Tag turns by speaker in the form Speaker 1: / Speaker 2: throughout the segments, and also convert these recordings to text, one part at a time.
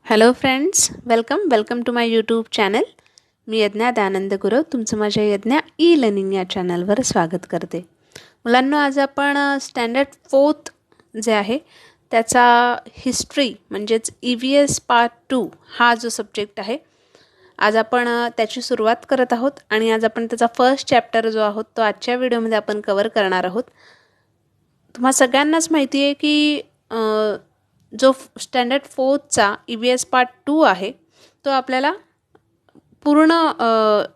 Speaker 1: Hello friends, welcome to my YouTube channel. मी यज्ञा दयानंद गुरव तुमचं माझ्या यज्ञा ई लर्निंग या चॅनलवर स्वागत करते. मुलांनो, आज आपण स्टँडर्ड 4th जे आहे त्याचा हिस्ट्री म्हणजेच EVS पार्ट 2 हा जो सब्जेक्ट आहे, आज आपण त्याची सुरुवात करत आहोत आणि आज आपण त्याचा फर्स्ट चॅप्टर जो आहोत तो आजच्या व्हिडिओमध्ये आपण कव्हर करणार आहोत. तुम्हा सगळ्यांनाच माहिती आहे की जो स्टँडर्ड 4चा EVS पार्ट 2 आहे तो आपल्याला पूर्ण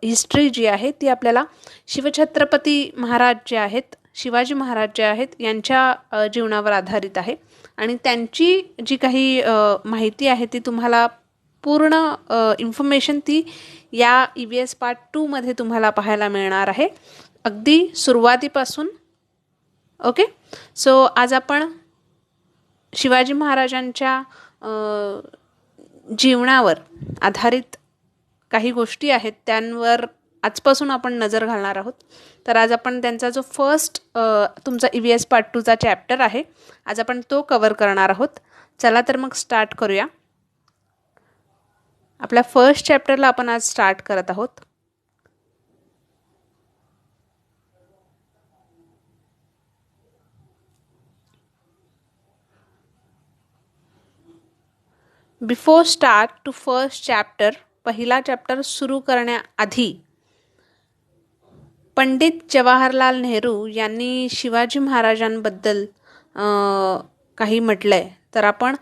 Speaker 1: हिस्ट्री जी आहे ती आपल्याला शिवछत्रपती महाराज जे आहेत, शिवाजी महाराज जे आहेत यांच्या जीवनावर आधारित आहे आणि त्यांची जी काही माहिती आहे ती तुम्हाला पूर्ण इन्फॉर्मेशन ती या EVS पार्ट 2 मध्ये तुम्हाला पाहायला मिळणार आहे, अगदी सुरुवातीपासून. ओके, सो आज आपण शिवाजी महाराजांच्या जीवनावर आधारित काही गोष्टी आहेत त्यांवर आजपासून आपण नजर घालणार आहोत. तर आज आपण त्यांचा जो फर्स्ट तुमचा EVS पार्ट 2चा चॅप्टर आहे, आज आपण तो कव्हर करणार आहोत. चला तर मग स्टार्ट करूया. आपल्या फर्स्ट चॅप्टरला आपण आज स्टार्ट करत आहोत. Before start to first chapter, पहिला चॅप्टर सुरू करण्याआधी पंडित जवाहरलाल नेहरू यांनी शिवाजी महाराजांबद्दल काही म्हटलंय, तर आपण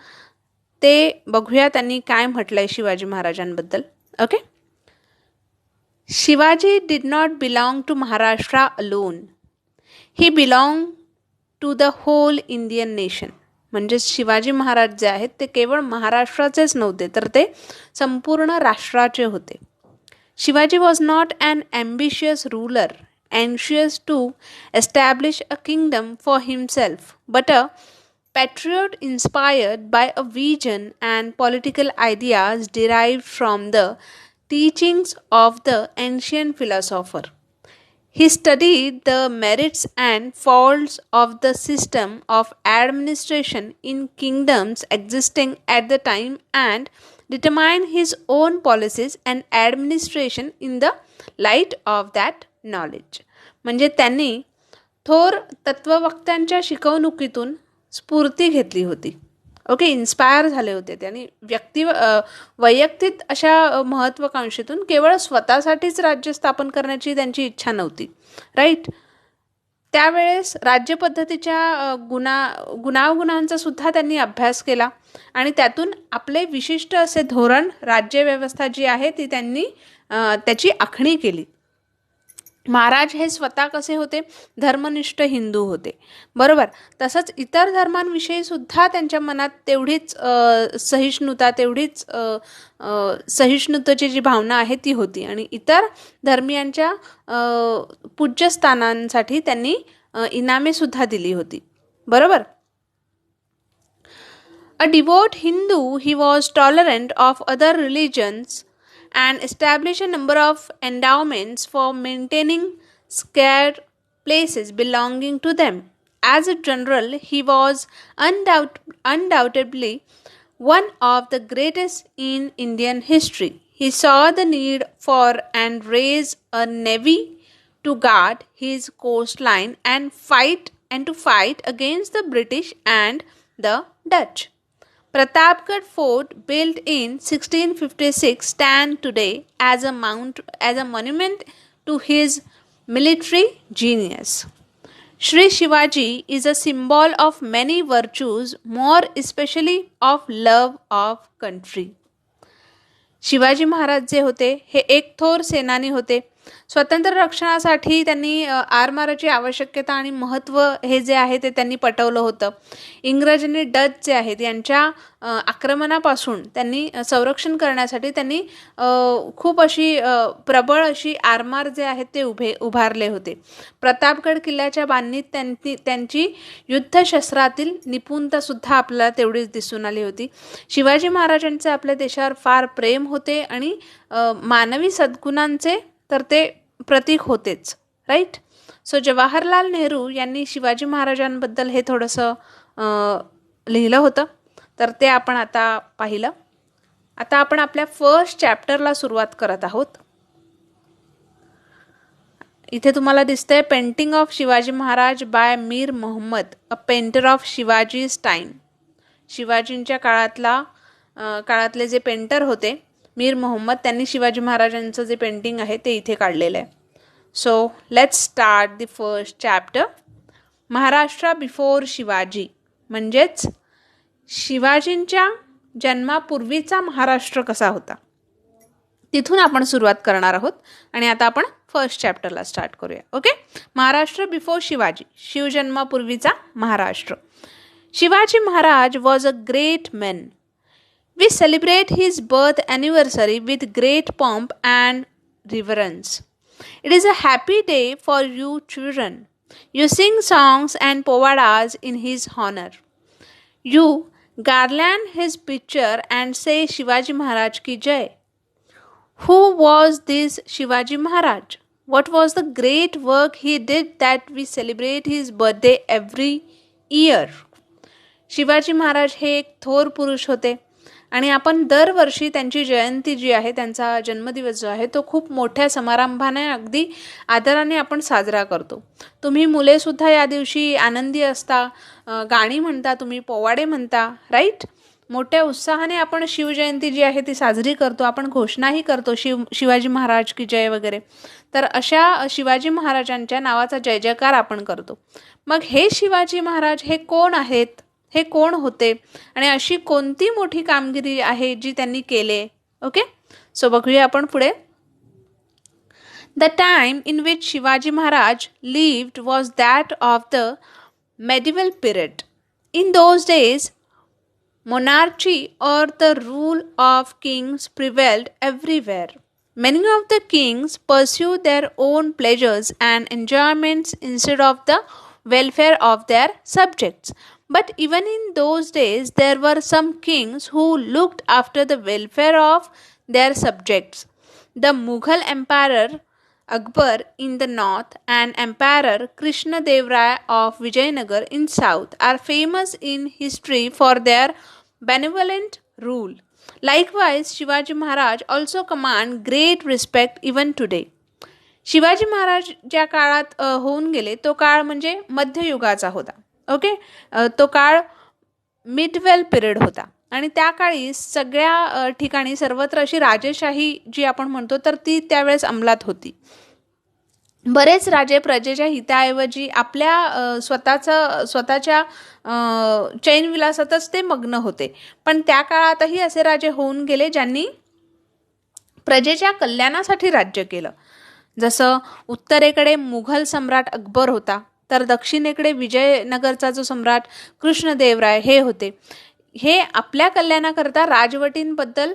Speaker 1: ते बघूया त्यांनी काय म्हटलंय शिवाजी महाराजांबद्दल. Okay, Shivaji did not belong to Maharashtra alone, he belong to the whole Indian nation. म्हणजे शिवाजी महाराज जे आहेत ते केवळ महाराष्ट्राचेच नव्हते, तर ते संपूर्ण राष्ट्राचे होते. Shivaji was not an ambitious ruler anxious to establish a kingdom for himself, but a patriot inspired by a vision and political ideas derived from the teachings of the ancient philosopher. He studied the merits and faults of the system of administration in kingdoms existing at the time and determined his own policies and administration in the light of that knowledge. म्हणजे त्यांनी थोर तत्ववक्त्यांच्या शिकवणुकीतून स्फूर्ती घेतली होती. Okay, inspire झाले होते त्यांनी वैयक्तिक अशा महत्त्वाकांक्षेतून. केवळ स्वतःसाठीच राज्य स्थापन करण्याची त्यांची इच्छा नव्हती, राईट. त्यावेळेस राज्यपद्धतीच्या गुणावगुणांचा सुद्धा त्यांनी अभ्यास केला आणि त्यातून आपले विशिष्ट असे धोरण, राज्यव्यवस्था जी आहे ती त्यांनी त्याची आखणी केली. महाराज हे स्वतः कसे होते? धर्मनिष्ठ हिंदू होते, बरोबर. तसंच इतर धर्मांविषयी सुद्धा त्यांच्या मनात तेवढीच सहिष्णुतेची जी भावना आहे ती होती आणि इतर धर्मियांच्या पूज्यस्थानांसाठी त्यांनी इनामे सुद्धा दिली होती, बरोबर. A devout Hindu, he was tolerant of other religions and established a number of endowments for maintaining sacred places belonging to them. As a general, he was undoubtedly one of the greatest in Indian history. He saw the need for and raised a navy to guard his coastline and to fight against the British and the Dutch. Pratapgarh Fort, built in 1656, stands today as a monument to his military genius. Shri Shivaji is a symbol of many virtues, more especially of love of country. Shivaji Maharaj जे होते हे एक थोर सेनानी होते. स्वतंत्र रक्षणासाठी त्यांनी आरमाराची आवश्यकता आणि महत्त्व हे जे आहे ते त्यांनी पटवलं होतं. इंग्रज आणि डच जे आहेत यांच्या आक्रमणापासून त्यांनी संरक्षण करण्यासाठी त्यांनी खूप अशी प्रबळ अशी आरमार जे आहेत ते उभारले होते. प्रतापगड किल्ल्याच्या बांधणीत त्यांची युद्धशस्त्रातील निपुणतासुद्धा आपल्याला तेवढीच दिसून आली होती. शिवाजी महाराजांचे आपल्या देशावर फार प्रेम होते आणि मानवी सद्गुणांचे तर ते प्रतीक होतेच, राईट. सो जवाहरलाल नेहरू यांनी शिवाजी महाराजांबद्दल हे थोडंसं लिहिलं होतं, तर ते आपण आता पाहिलं. आता आपण आपल्या फर्स्ट चॅप्टरला सुरुवात करत आहोत. इथे तुम्हाला दिसतंय painting of Shivaji Maharaj by Mir Mohammad, a painter of Shivaji's time. शिवाजींच्या काळातले जे पेंटर होते मीर मोहम्मद, त्यांनी शिवाजी महाराजांचं जे पेंटिंग आहे ते इथे काढलेलं आहे. So let's start the first chapter. Maharashtra before Shivaji, म्हणजेच शिवाजींच्या जन्मापूर्वीचा महाराष्ट्र कसा होता, तिथून आपण सुरुवात करणार आहोत. आणि आता आपण फर्स्ट चॅप्टरला स्टार्ट करूया. ओके. महाराष्ट्र बिफोर शिवाजी, शिवजन्मापूर्वीचा Maharashtra. Shivaji Maharaj was a great man. We celebrate his birth anniversary with great pomp and reverence. It is a happy day for you children. You sing songs and povadas in his honor. You garland his picture and say Shivaji Maharaj ki jai. Who was this Shivaji Maharaj? What was the great work he did that we celebrate his birthday every year? Shivaji Maharaj हे एक थोर पुरुष होते आणि आपण दरवर्षी त्यांची जयंती जी आहे, त्यांचा जन्मदिवस जो आहे तो खूप मोठ्या समारंभाने, अगदी आदराने आपण साजरा करतो. तुम्ही मुलेसुद्धा या दिवशी आनंदी असता, गाणी म्हणता, तुम्ही पोवाडे म्हणता, राईट. मोठ्या उत्साहाने आपण शिवजयंती जी आहे ती साजरी करतो. आपण घोषणाही करतो शिवाजी महाराज की जय वगैरे. तर अशा शिवाजी महाराजांच्या नावाचा जय जयकार आपण करतो. मग हे शिवाजी महाराज हे कोण आहेत, हे कोण होते आणि अशी कोणती मोठी कामगिरी आहे जी त्यांनी केले. ओके. सो बघूया आपण पुढे. The time in which Shivaji Maharaj lived was that of the medieval period. In those days, monarchy or the rule of kings prevailed everywhere. Many of the kings pursued their own pleasures and enjoyments instead of the welfare of their subjects. But even in those days, there were some kings who looked after the welfare of their subjects. The Mughal Emperor Akbar in the north and Emperor Krishna Dev Raya of Vijayanagar in south are famous in history for their benevolent rule. Likewise, Shivaji Maharaj also command great respect even today. Shivaji Maharaj ज्या काळात होऊन गेले तो काळ म्हणजे मध्ययुगाचा होता. Okay. तो काळ मिडवेल पिरियड होता आणि त्या काळी सगळ्या ठिकाणी सर्वत्र अशी राजेशाही जी आपण म्हणतो तर ती त्यावेळेस अंमलात होती. बरेच राजे प्रजेच्या हिताऐवजी आपल्या स्वतःच्या चैनविलासातच ते मग्न होते. पण त्या काळातही असे राजे होऊन गेले ज्यांनी प्रजेच्या कल्याणासाठी राज्य केलं. जसं उत्तरेकडे मुघल सम्राट अकबर होता, तर दक्षिणेकडे विजयनगरचा जो सम्राट कृष्णदेवराय हे होते. हे आपल्या कल्याणाकरता राजवटींबद्दल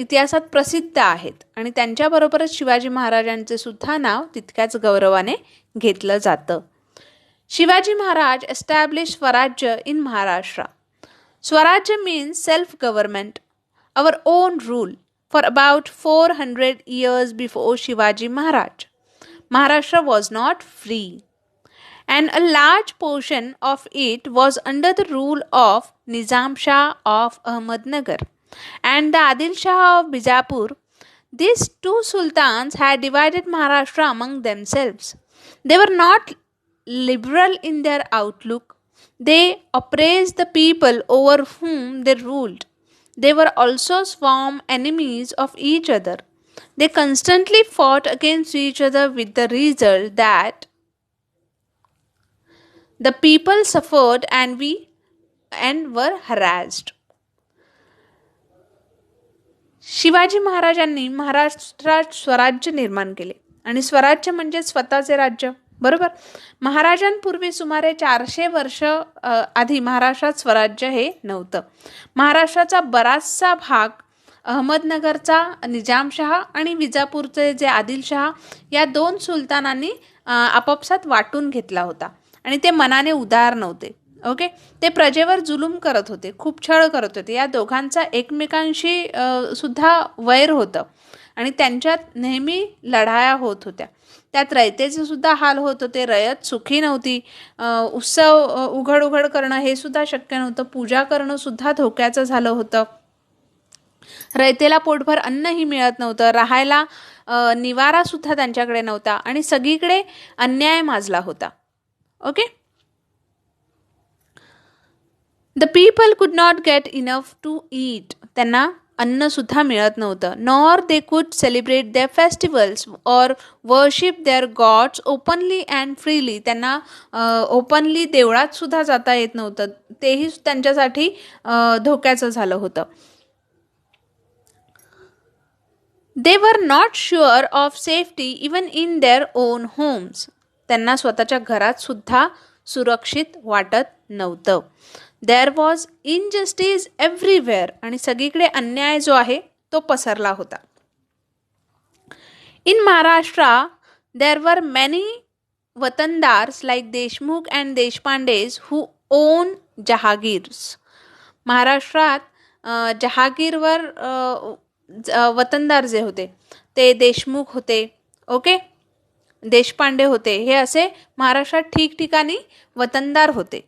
Speaker 1: इतिहासात प्रसिद्ध आहेत आणि त्यांच्याबरोबरच शिवाजी महाराजांचे सुद्धा नाव तितक्याच गौरवाने घेतलं जातं. शिवाजी महाराज एस्टॅब्लिश स्वराज्य इन महाराष्ट्र. स्वराज्य means self government, our own rule for about 400 years before Shivaji Maharaj. Maharashtra was not free, and a large portion of it was under the rule of Nizam Shah of Ahmednagar and the Adil Shah of Bijapur. These two sultans had divided Maharashtra among themselves. They were not liberal in their outlook. They oppressed the people over whom they ruled. They were also sworn enemies of each other. They constantly fought against each other with the result that the people suffered and were harassed. Shivaji महाराजांनी महाराष्ट्रात स्वराज्य निर्माण केले आणि स्वराज्य म्हणजे स्वतःचे राज्य, बरोबर. महाराजांपूर्वी सुमारे 400 वर्ष आधी महाराष्ट्रात स्वराज्य हे नव्हतं. महाराष्ट्राचा बराचसा भाग अहमदनगरचा निजामशहा आणि विजापूरचे जे आदिलशहा या दोन सुलतानांनी आपापसात वाटून घेतला होता आणि ते मनाने उदार नव्हते. ओके. ते प्रजेवर जुलूम करत होते, खूप छळ करत होते. या दोघांचा एकमेकांशी सुद्धा वैर होतं आणि त्यांच्यात नेहमी लढाया होत होत्या. त्यात रयतेचे सुद्धा हाल होत होते. रयत सुखी नव्हती. उत्सव उघड करणं हे सुद्धा शक्य नव्हतं. पूजा करणं सुद्धा धोक्याचं झालं होतं. रयतेला पोटभर अन्नही मिळत नव्हतं, राहायला निवारासुद्धा त्यांच्याकडे नव्हता आणि सगळीकडे अन्याय माजला होता. Okay. The people could not get enough to eat. त्यांना अन्नसुद्धा मिळत नव्हतं. Nor they could celebrate their festivals or worship their gods openly and freely. त्यांना ओपनली देवळात सुद्धा जाता येत नव्हतं. तेही त्यांच्यासाठी धोक्याचं झालं होतं. They were not sure of safety even in their own homes. त्यांना स्वतःच्या घरात सुद्धा सुरक्षित वाटत नव्हतं. There was injustice everywhere. आणि सगळीकडे अन्याय जो आहे तो पसरला होता. In Maharashtra there were many watandars like Deshmukh and Deshpandes who own jagirs. महाराष्ट्रात जहागीरवर वतनदार जे होते ते देशमुख होते, ओके, देशपांडे होते. हे असे महाराष्ट्रात ठिकठिकाणी वतनदार होते.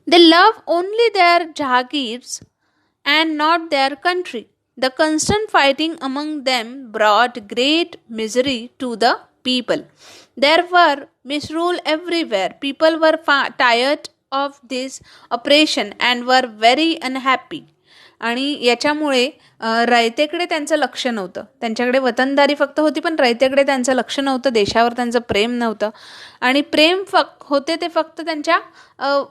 Speaker 1: They love only their jagirs and not their country. The constant fighting among them brought great misery to the people. There were misrule everywhere. People were tired of this oppression and were very unhappy. आणि याच्यामुळे रयतेकडे त्यांचं लक्ष नव्हतं. त्यांच्याकडे वतनदारी फक्त होती, पण रयतेकडे त्यांचं लक्ष नव्हतं. देशावर त्यांचं प्रेम नव्हतं. आणि प्रेम होते ते फक्त त्यांच्या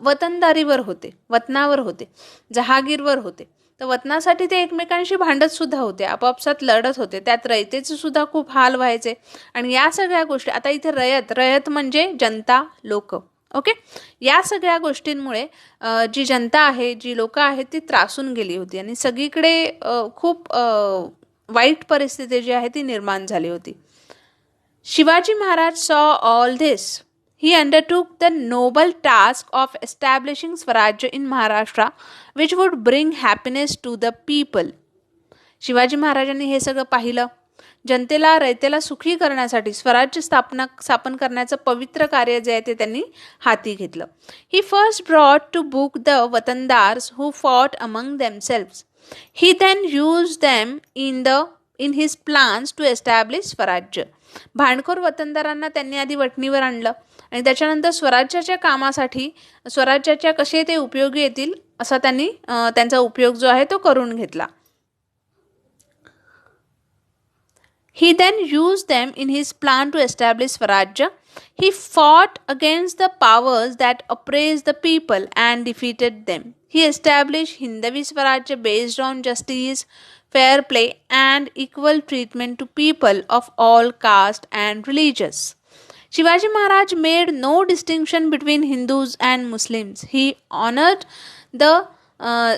Speaker 1: वतनदारीवर होते, वतनावर होते, जहागीरवर होते. तर वतनासाठी ते एकमेकांशी भांडतसुद्धा होते, आपापसात लढत होते. त्यात रयतेचे सुद्धा खूप हाल व्हायचे. आणि या सगळ्या गोष्टी, आता इथे रयत म्हणजे जनता, लोक, ओके, या सगळ्या गोष्टींमुळे जी जनता आहे, जी लोक आहेत ती त्रासून गेली होती आणि सगळीकडे खूप वाईट परिस्थिती जी आहे ती निर्माण झाली होती. Shivaji Maharaj saw all this. He undertook the noble task of establishing swarajya in Maharashtra which would bring happiness to the people. Shivaji महाराजांनी हे सगळं पाहिलं. जनतेला, रयतेला सुखी करण्यासाठी स्वराज्य स्थापन करण्याचं पवित्र कार्य जे आहे ते त्यांनी हाती घेतलं. He first brought to book the watandars who fought among themselves. He then use them in his plans to establish swarajya. भांडखोर वतनदारांना त्यांनी आधी वटणीवर आणलं आणि त्याच्यानंतर स्वराज्याच्या कामासाठी, स्वराज्याच्या कसे ते उपयोगी येतील असा त्यांनी त्यांचा उपयोग जो आहे तो करून घेतला. He then used them in his plan to establish Swarajya. He fought against the powers that oppressed the people and defeated them. He established Hindavi Swarajya based on justice, fair play and equal treatment to people of all caste and religions. Shivaji Maharaj made no distinction between Hindus and Muslims. He honored the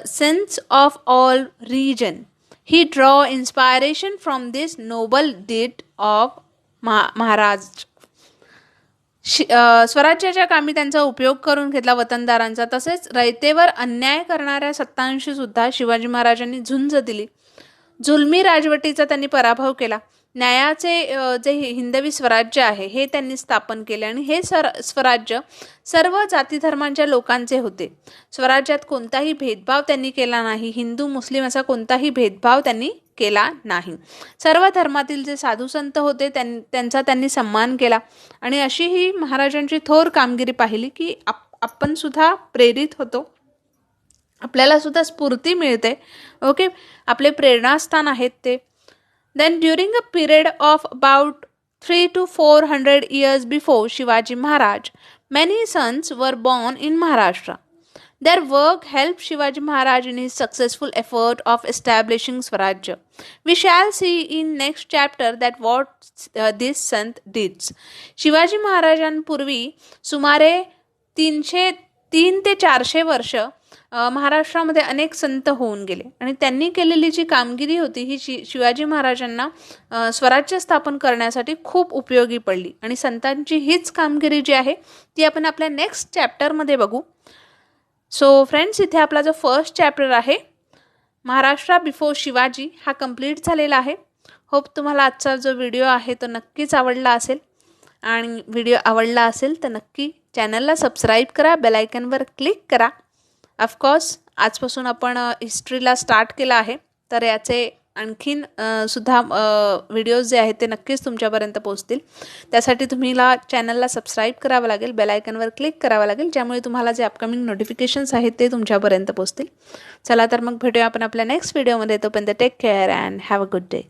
Speaker 1: sins of all region. He draw inspiration from this noble deed of Maharaj. स्वराज्याच्या कामी त्यांचा उपयोग करून घेतला वतनदारांचा. तसेच रयतेवर अन्याय करणाऱ्या सत्तांशी सुद्धा शिवाजी महाराजांनी झुंज दिली. जुलमी राजवटीचा त्यांनी पराभव केला. न्यायाचे जे हिंदवी स्वराज्य आहे हे त्यांनी स्थापन केले आणि हे स्वराज्य सर्व जाती धर्मांच्या लोकांचे होते. स्वराज्यात कोणताही भेदभाव त्यांनी केला नाही. हिंदू मुस्लिम असा कोणताही भेदभाव त्यांनी केला नाही. सर्व धर्मातील जे साधू संत होते त्यांचा त्यांनी सन्मान केला. आणि अशी ही महाराजांची थोर कामगिरी पाहिली की आपण सुद्धा प्रेरित होतो, आपल्याला सुद्धा स्फूर्ती मिळते, ओके, आपले प्रेरणास्थान आहेत ते. Then during a period of about 300 to 400 years before Shivaji Maharaj, many sons were born in Maharashtra. Their work helped Shivaji Maharaj in his successful effort of establishing Swarajya. We shall see in next chapter that what this sant did. Shivaji महाराजांपूर्वी सुमारे 300 ते 400 वर्ष महाराष्ट्रामध्ये अनेक संत होऊन गेले आणि त्यांनी केलेली जी कामगिरी होती ही शिवाजी महाराजांना स्वराज्य स्थापन करण्यासाठी खूप उपयोगी पडली. आणि संतांची हीच कामगिरी जी आहे ती आपण आपल्या नेक्स्ट चॅप्टरमध्ये बघू. सो फ्रेंड्स, इथे आपला जो फर्स्ट चॅप्टर आहे महाराष्ट्र बिफोर शिवाजी हा कंप्लीट झालेला आहे. होप तुम्हाला आजचा जो व्हिडिओ आहे तो नक्कीच आवडला असेल. आणि व्हिडिओ आवडला असेल तर नक्की चॅनलला सबस्क्राईब करा, बेल आयकॉनवर क्लिक करा. ऑफकोर्स आजपासून आपण हिस्ट्रीला स्टार्ट केलं आहे. तर याचे आणखीन सुद्धा व्हिडिओज जे आहेत ते नक्कीच तुमच्यापर्यंत पोहोचतील. त्यासाठी तुम्हाला चॅनलला सबस्क्राईब करावं लागेल, बेल आयकॉनवर क्लिक करावं लागेल, ज्यामुळे तुम्हाला जे अपकमिंग नोटिफिकेशन्स आहेत ते तुमच्यापर्यंत पोहोचतील. चला तर मग भेटूया आपण आपल्या नेक्स्ट व्हिडिओमध्ये. तोपर्यंत take care and have a good day.